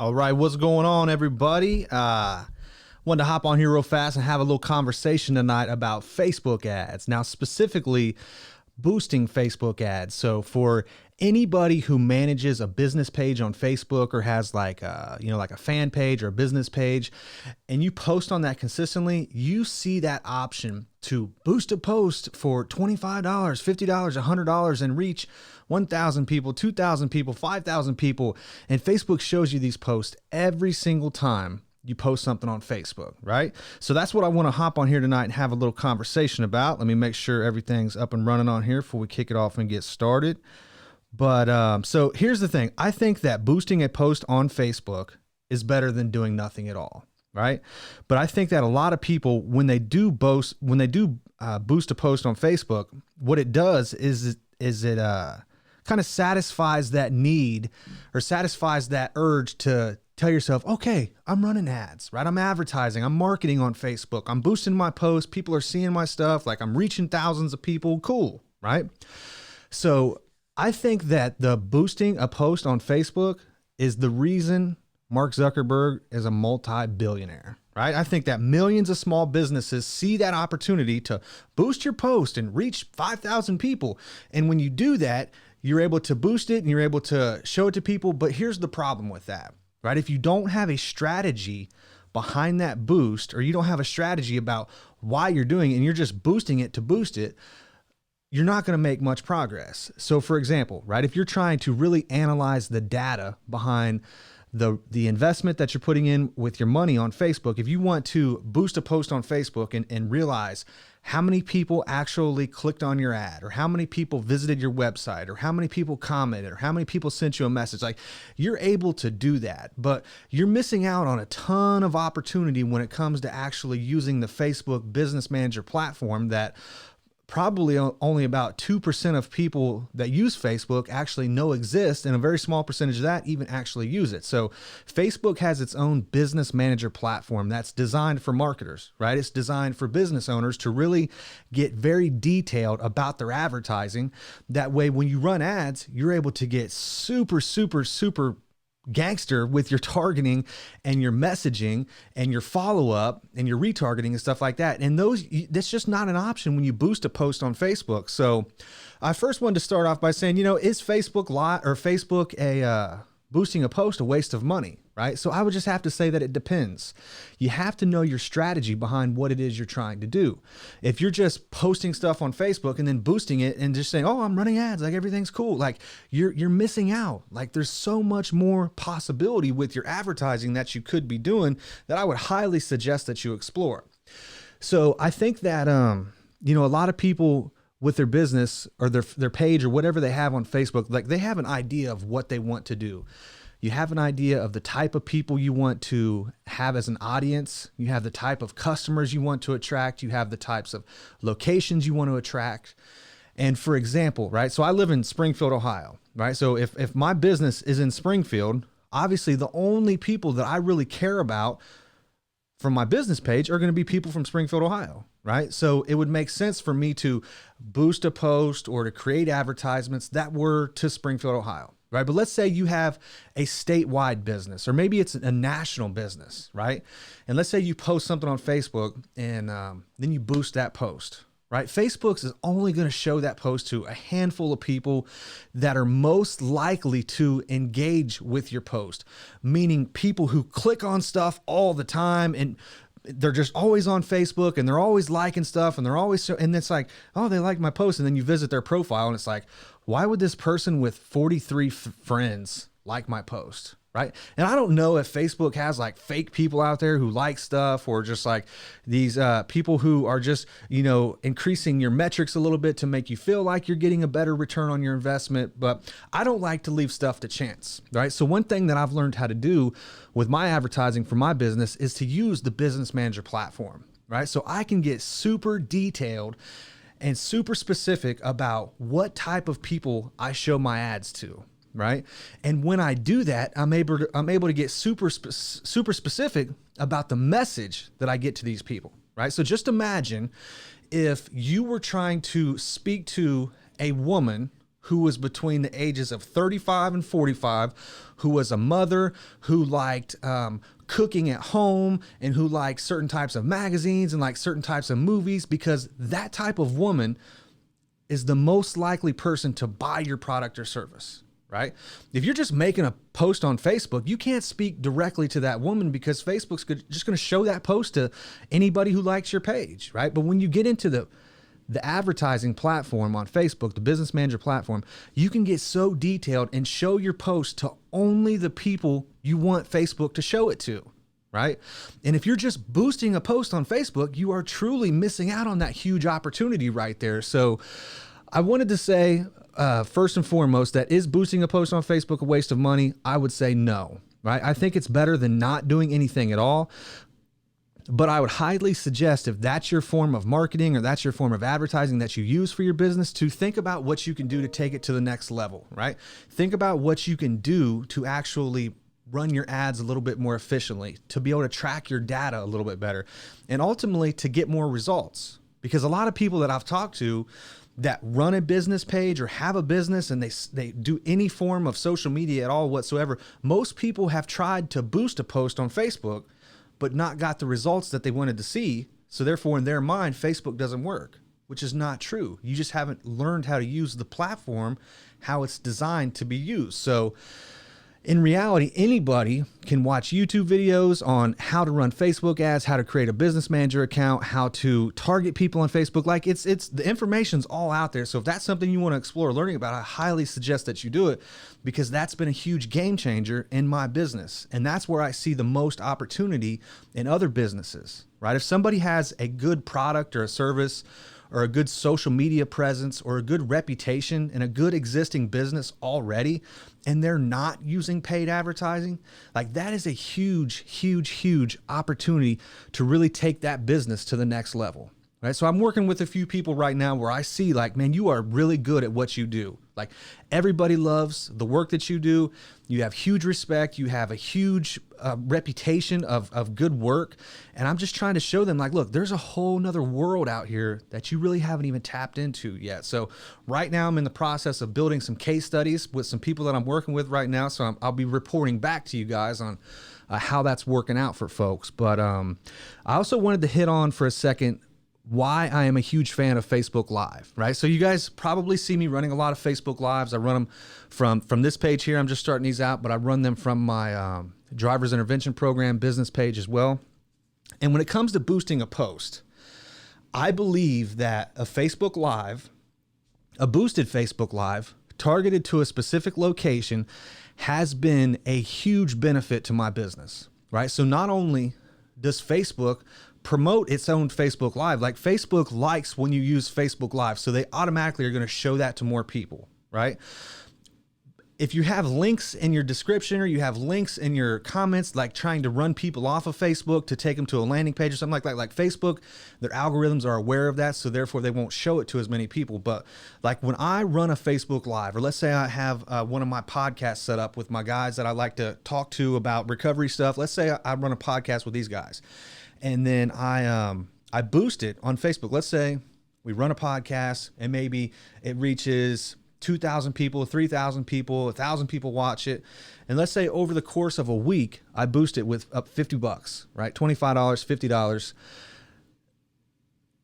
All right, what's going on, everybody? Wanted to hop on here real fast and have a little conversation tonight about Facebook ads. Now, specifically, boosting Facebook ads. So for anybody who manages a business page on Facebook or has like a fan page or a business page, and you post on that consistently, you see that option to boost a post for $25, $50, $100 and reach 1,000 people, 2,000 people, 5,000 people. And Facebook shows you these posts every single time you post something on Facebook, right? So that's what I want to hop on here tonight and have a little conversation about. Let me make sure everything's up and running on here before we kick it off and get started. But so here's the thing. I think that boosting a post on Facebook is better than doing nothing at all, right? But I think that a lot of people, when they do boost a post on Facebook, what it does is it kind of satisfies that need or satisfies that urge to tell yourself, okay, I'm running ads, right? I'm advertising, I'm marketing on Facebook, I'm boosting my posts, people are seeing my stuff, like I'm reaching thousands of people, cool, right? So I think that the boosting a post on Facebook is the reason Mark Zuckerberg is a multi-billionaire, right? I think that millions of small businesses see that opportunity to boost your post and reach 5,000 people. And when you do that, you're able to boost it and you're able to show it to people. But here's the problem with that, right? If you don't have a strategy behind that boost, or you don't have a strategy about why you're doing it and you're just boosting it to boost it, you're not going to make much progress. So for example, right, if you're trying to really analyze the data behind the investment that you're putting in with your money on Facebook, if you want to boost a post on Facebook and realize how many people actually clicked on your ad, or how many people visited your website, or how many people commented, or how many people sent you a message, like you're able to do that, but you're missing out on a ton of opportunity when it comes to actually using the Facebook Business Manager platform that probably only about 2% of people that use Facebook actually know exist, and a very small percentage of that even actually use it. So Facebook has its own business manager platform that's designed for marketers, right? It's designed for business owners to really get very detailed about their advertising. That way, when you run ads, you're able to get super gangster with your targeting and your messaging and your follow-up and your retargeting and stuff like that. And that's just not an option when you boost a post on Facebook. So I first wanted to start off by saying, is Facebook boosting a post a waste of money, right? So I would just have to say that it depends. You have to know your strategy behind what it is you're trying to do. If you're just posting stuff on Facebook and then boosting it and just saying, oh, I'm running ads, like everything's cool, like you're missing out. Like there's so much more possibility with your advertising that you could be doing that I would highly suggest that you explore. So I think that, a lot of people with their business or their page or whatever they have on Facebook, like they have an idea of what they want to do. You have an idea of the type of people you want to have as an audience. You have the type of customers you want to attract. You have the types of locations you want to attract. And for example, right, so I live in Springfield, Ohio, right? So if my business is in Springfield, obviously the only people that I really care about from my business page are going to be people from Springfield, Ohio, right? So it would make sense for me to boost a post or to create advertisements that were to Springfield, Ohio, right? But let's say you have a statewide business, or maybe it's a national business, right? And let's say you post something on Facebook and then you boost that post, right? Facebook is only going to show that post to a handful of people that are most likely to engage with your post, meaning people who click on stuff all the time and they're just always on Facebook and they're always liking stuff and they're always, and it's like, oh, they like my post. And then you visit their profile and it's like, why would this person with 43 friends like my post? Right. And I don't know if Facebook has like fake people out there who like stuff, or just like these people who are just, increasing your metrics a little bit to make you feel like you're getting a better return on your investment. But I don't like to leave stuff to chance. Right. So one thing that I've learned how to do with my advertising for my business is to use the Business Manager platform. Right. So I can get super detailed and super specific about what type of people I show my ads to. Right. And when I do that, I'm able to get super specific about the message that I get to these people. Right. So just imagine if you were trying to speak to a woman who was between the ages of 35 and 45, who was a mother, who liked cooking at home, and who liked certain types of magazines and like certain types of movies, because that type of woman is the most likely person to buy your product or service, right? If you're just making a post on Facebook, you can't speak directly to that woman because Facebook's just going to show that post to anybody who likes your page, right? But when you get into the advertising platform on Facebook, the Business Manager platform, you can get so detailed and show your post to only the people you want Facebook to show it to, right? And if you're just boosting a post on Facebook, you are truly missing out on that huge opportunity right there. So I wanted to say, first and foremost, that is boosting a post on Facebook a waste of money? I would say no, right? I think it's better than not doing anything at all. But I would highly suggest, if that's your form of marketing or that's your form of advertising that you use for your business, to think about what you can do to take it to the next level, right? Think about what you can do to actually run your ads a little bit more efficiently, to be able to track your data a little bit better, and ultimately to get more results. Because a lot of people that I've talked to that run a business page or have a business and they do any form of social media at all whatsoever, most people have tried to boost a post on Facebook but not got the results that they wanted to see. So therefore, in their mind, Facebook doesn't work, which is not true. You just haven't learned how to use the platform, how it's designed to be used. So in reality, anybody can watch YouTube videos on how to run Facebook ads, how to create a Business Manager account, how to target people on Facebook. Like it's the information's all out there. So if that's something you want to explore learning about, I highly suggest that you do it, because that's been a huge game changer in my business. And that's where I see the most opportunity in other businesses, right? If somebody has a good product or a service or a good social media presence or a good reputation and a good existing business already, and they're not using paid advertising, like that is a huge, huge, huge opportunity to really take that business to the next level. Right. So I'm working with a few people right now where I see like, man, you are really good at what you do. Like everybody loves the work that you do. You have huge respect. You have a huge reputation of good work. And I'm just trying to show them like, look, there's a whole nother world out here that you really haven't even tapped into yet. So right now I'm in the process of building some case studies with some people that I'm working with right now. So I'll be reporting back to you guys on how that's working out for folks. But I also wanted to hit on for a second why I am a huge fan of Facebook Live, right? So you guys probably see me running a lot of Facebook Lives. I run them from this page here. I'm just starting these out, but I run them from my Driver's Intervention Program business page as well. And when it comes to boosting a post, I believe that a Facebook Live, a boosted Facebook Live targeted to a specific location, has been a huge benefit to my business, right? So not only does Facebook promote its own Facebook Live, like Facebook likes when you use Facebook Live, so they automatically are going to show that to more people, right? If you have links in your description or you have links in your comments, like trying to run people off of Facebook to take them to a landing page or something like that, like Facebook, their algorithms are aware of that, so therefore they won't show it to as many people. But like when I run a Facebook Live, or let's say I have one of my podcasts set up with my guys that I like to talk to about recovery stuff. Let's say I run a podcast with these guys, and then I boost it on Facebook. Let's say we run a podcast and maybe it reaches 2,000 people, 3,000 people, 1,000 people watch it. And let's say over the course of a week, I boost it with up $50, right? $25, $50.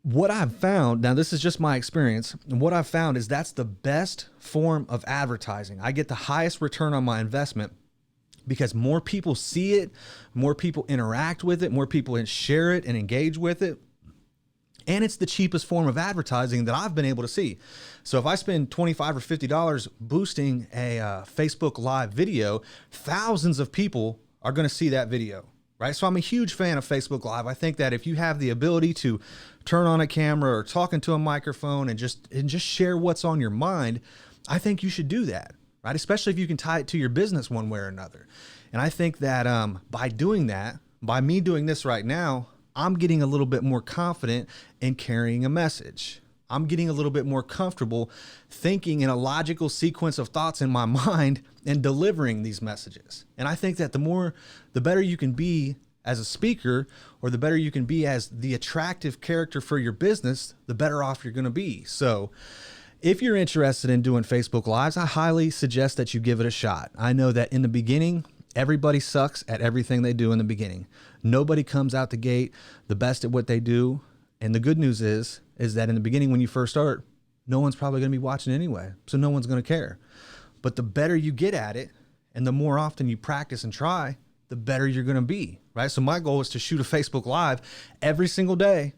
What I've found, now this is just my experience, and what I've found is that's the best form of advertising. I get the highest return on my investment because more people see it, more people interact with it, more people share it and engage with it. And it's the cheapest form of advertising that I've been able to see. So if I spend $25 or $50 boosting a Facebook Live video, thousands of people are going to see that video, right? So I'm a huge fan of Facebook Live. I think that if you have the ability to turn on a camera or talk into a microphone and just share what's on your mind, I think you should do that, right? Especially if you can tie it to your business one way or another. And I think that by doing that, by me doing this right now, I'm getting a little bit more confident in carrying a message. I'm getting a little bit more comfortable thinking in a logical sequence of thoughts in my mind and delivering these messages. And I think that the better you can be as a speaker, or the better you can be as the attractive character for your business, the better off you're going to be. So If you're interested in doing Facebook Lives, I highly suggest that you give it a shot. I know that in the beginning, everybody sucks at everything they do in the beginning. Nobody comes out the gate the best at what they do. And the good news is that in the beginning, when you first start, no one's probably going to be watching anyway. So no one's going to care. But the better you get at it and the more often you practice and try, the better you're going to be, right? So my goal is to shoot a Facebook Live every single day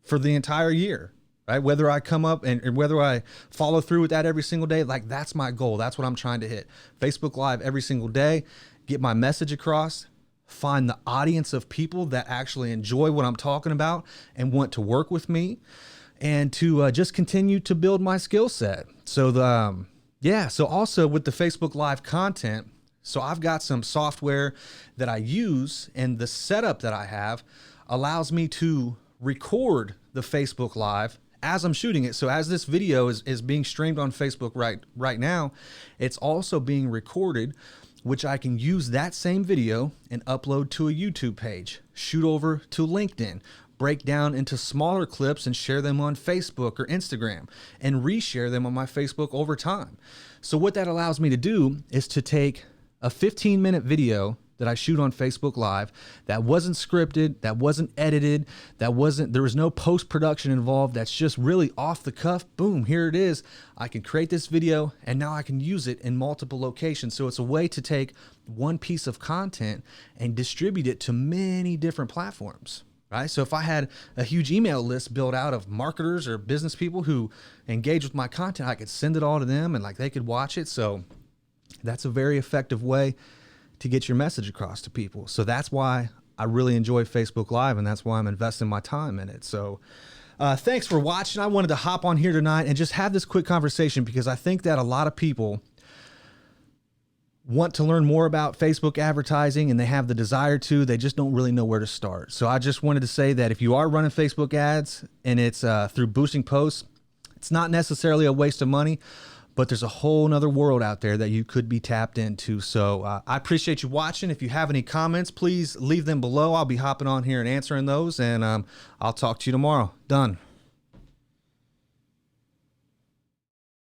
for the entire year, right? Whether I come up and whether I follow through with that every single day, like that's my goal. That's what I'm trying to hit. Facebook Live every single day, get my message across, find the audience of people that actually enjoy what I'm talking about and want to work with me, and to just continue to build my skill set. So so also with the Facebook Live content, so I've got some software that I use, and the setup that I have allows me to record the Facebook Live as I'm shooting it. So as this video is being streamed on Facebook right now, it's also being recorded, which I can use that same video and upload to a YouTube page, shoot over to LinkedIn, break down into smaller clips and share them on Facebook or Instagram, and reshare them on my Facebook over time. So what that allows me to do is to take a 15-minute video that I shoot on Facebook Live that wasn't scripted, that wasn't edited, there was no post-production involved, that's just really off the cuff. Boom, here it is. I can create this video and now I can use it in multiple locations. So it's a way to take one piece of content and distribute it to many different platforms. Right? So if I had a huge email list built out of marketers or business people who engage with my content, I could send it all to them and like they could watch it. So that's a very effective way to get your message across to people. So that's why I really enjoy Facebook Live, and that's why I'm investing my time in it. So thanks for watching. I wanted to hop on here tonight and just have this quick conversation because I think that a lot of people want to learn more about Facebook advertising and they have the desire to, they just don't really know where to start. So I just wanted to say that if you are running Facebook ads and it's through boosting posts, it's not necessarily a waste of money, but there's a whole nother world out there that you could be tapped into. So I appreciate you watching. If you have any comments, please leave them below. I'll be hopping on here and answering those, and I'll talk to you tomorrow. Done.